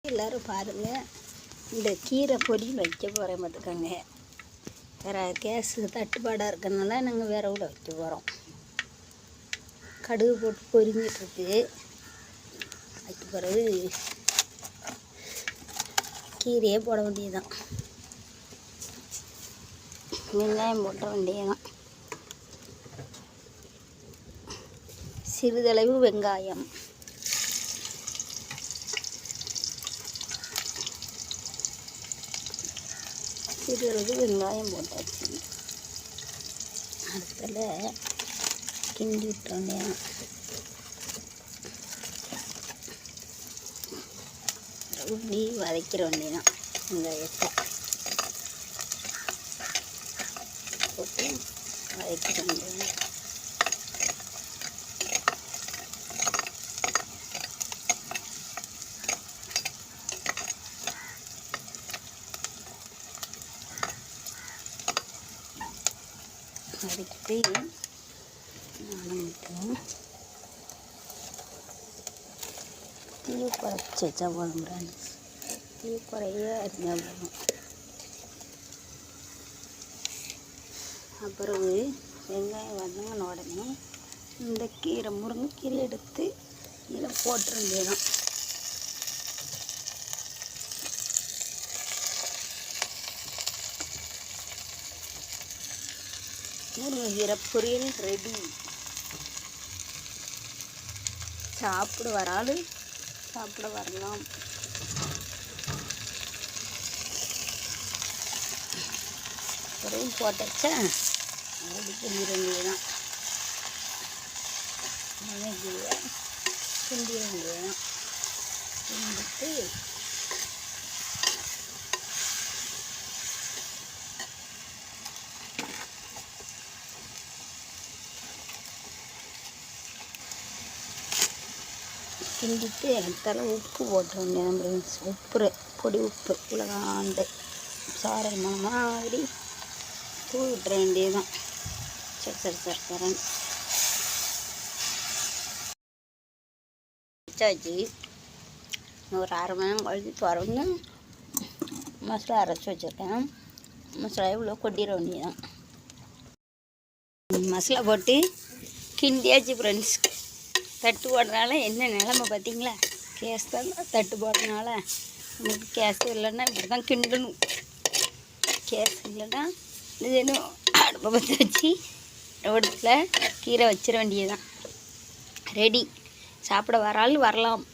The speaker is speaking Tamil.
எல்லோரும் பாருங்கள், இந்த கீரை பொரியல் வைக்க போகிறேன் பார்த்துக்கோங்க. வேறு கேஸு தட்டுப்பாடாக இருக்கிறதுனால நாங்கள் வேறு உள்ள வைக்க போகிறோம். கடுகு போட்டு பொரிஞ்சிட்ருக்கு. வைக்க பிறகு கீரையே போட வேண்டியதுதான். வெங்காயம் போட்ட வேண்டியதுதான். சிறிதளவு வெங்காயம், சிறிதளவு வெங்காயம் போட்டாச்சு. அடுத்தல கிண்டி விட்டோம். இப்படி வதக்கிற வேண்டியதான். வெங்காயத்தை போட்டு வதக்கிற வேண்டியதான். வதக்கிட்டு மட்டும் தீ குறைச்சி வச்சா போதும். தீ குறைய அரிஞ்சா போதும். அப்புறம் வெங்காயம் வதங்கின உடனே இந்த கீரை, முருங்கைக்கீரை எடுத்து இதில் போட்டுற வேண்டியதான். முருங்கைக்கீரை பொரியல் ரெடி. சாப்பிட வராது, சாப்பிட வரலாம். பிறகு போட்டாச்சா அது கிண்டிட வேண்டியதுதான். முருங்கைக்கீரை கிண்டிட வேண்டியதுதான். கிண்டிட்டு கிண்டிட்டு தலை உப்பு போட்டுற வேண்டியது. உப்பு பொடி உப்பு உலகாண்டு சாரல் மாதிரி தூள் விட்டுற வேண்டியதுதான். சரசரன்னு வச்சாச்சு. ஒரு அரை மணி நேரம் கழிச்சு திறந்து மசாலா அரைச்சி வச்சுருக்கேன். மசாலா இவ்வளோ கொட்டிட வேண்டியதுதான். மசாலா போட்டு கிண்டியாச்சு ஃப்ரெண்ட்ஸ். தட்டு போடுறதுனால என்ன நிலமை பார்த்தீங்களா? கேஸ் தான் தட்டு போடுறதுனால நமக்கு கேஸ் இல்லைன்னா இப்படி தான் கிண்டணும். கேஸ் இல்லைன்னா இது இன்னும் அடுப்பை பற்ற வச்சு இடத்துல கீரை வச்சிட வேண்டியதுதான். ரெடி. சாப்பிட வராலும் வரலாம்.